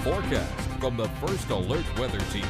forecast from the First Alert Weather Team.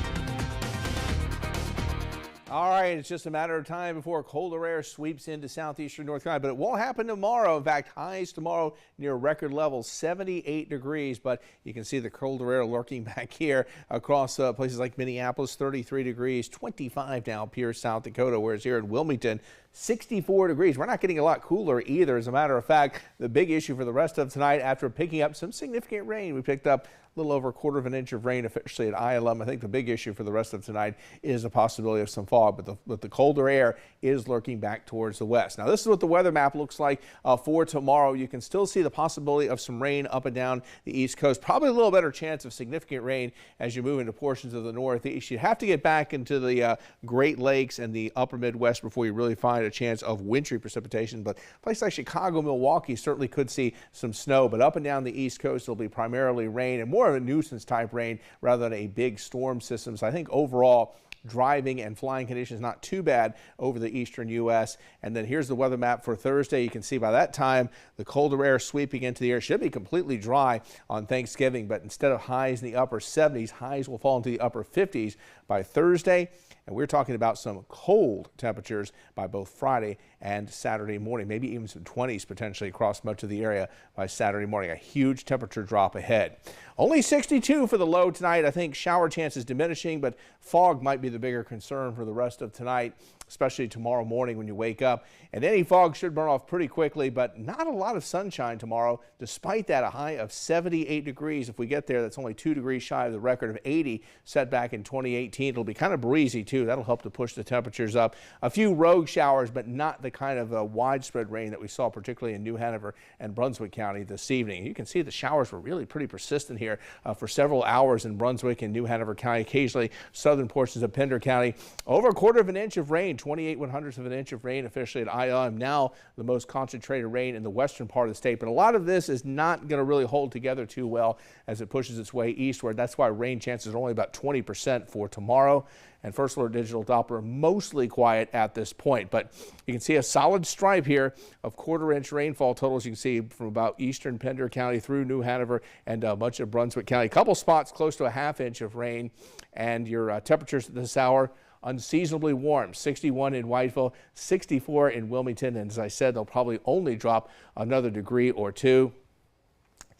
All right, it's just a matter of time before colder air sweeps into southeastern North Carolina, but it won't happen tomorrow. In fact, highs tomorrow near record levels, 78 degrees, but you can see the colder air lurking back here across places like Minneapolis, 33 degrees, 25 now Pierce, South Dakota, whereas here in Wilmington, 64 degrees. We're not getting a lot cooler either. As a matter of fact, the big issue for the rest of tonight, after picking up some significant rain, we picked up a little over 1/4 of an inch of rain officially at ILM. I think the big issue for the rest of tonight is a possibility of some fog, but the colder air is lurking back towards the west. Now, this is what the weather map looks like for tomorrow. You can still see the possibility of some rain up and down the east coast. Probably a little better chance of significant rain as you move into portions of the northeast. You have to get back into the Great Lakes and the upper Midwest before you really find a chance of wintry precipitation. But places like Chicago, Milwaukee certainly could see some snow. But up and down the east coast, it'll be primarily rain and more of a nuisance type rain rather than a big storm system. So I think overall, driving and flying conditions not too bad over the eastern U.S. And then here's the weather map for Thursday. You can see by that time the colder air sweeping into the air should be completely dry on Thanksgiving, but instead of highs in the upper 70s, highs will fall into the upper 50s by Thursday. And we're talking about some cold temperatures by both Friday and Saturday morning, maybe even some 20s potentially across much of the area by Saturday morning. A huge temperature drop ahead. Only 62 for the low tonight. I think shower chances diminishing, but fog might be the bigger concern for the rest of tonight, especially tomorrow morning when you wake up. And any fog should burn off pretty quickly, but not a lot of sunshine tomorrow. Despite that, a high of 78 degrees. If we get there, that's only 2 degrees shy of the record of 80 set back in 2018. It'll be kind of breezy too. That'll help to push the temperatures up. A few rogue showers, but not the kind of widespread rain that we saw particularly in New Hanover and Brunswick County this evening. You can see the showers were really pretty persistent here for several hours in Brunswick and New Hanover County, occasionally southern portions of Pender County. Over 1/4 of an inch of rain, 28/100ths of an inch of rain officially at ILM. Now the most concentrated rain in the western part of the state, but a lot of this is not going to really hold together too well as it pushes its way eastward. That's why rain chances are only about 20% for tomorrow. And First Alert Digital Doppler mostly quiet at this point, but you can see a solid stripe here of 1/4 inch rainfall totals. You can see from about eastern Pender County through New Hanover and much of Brunswick County. A couple spots close to a 1/2 inch of rain, and your temperatures at this hour unseasonably warm. 61 in Whiteville, 64 in Wilmington, and as I said, they'll probably only drop another degree or two.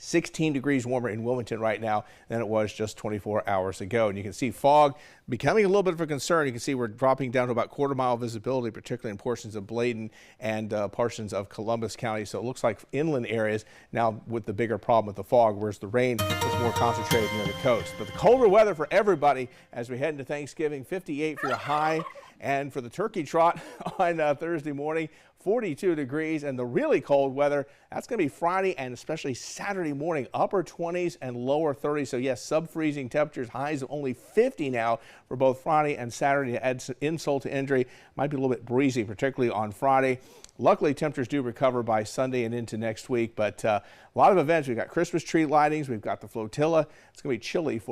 16 degrees warmer in Wilmington right now than it was just 24 hours ago. And you can see fog becoming a little bit of a concern. You can see we're dropping down to about 1/4 mile visibility, particularly in portions of Bladen and portions of Columbus County. So it looks like inland areas now with the bigger problem with the fog, whereas the rain was more concentrated near the coast. But the colder weather for everybody as we head into Thanksgiving, 58 for your high. And for the turkey trot on Thursday morning, 42 degrees, and the really cold weather, that's going to be Friday and especially Saturday morning, upper 20s and lower 30s. So yes, sub-freezing temperatures, highs of only 50 now for both Friday and Saturday to add insult to injury. Might be a little bit breezy, particularly on Friday. Luckily, temperatures do recover by Sunday and into next week, but a lot of events. We've got Christmas tree lightings, we've got the flotilla. It's going to be chilly for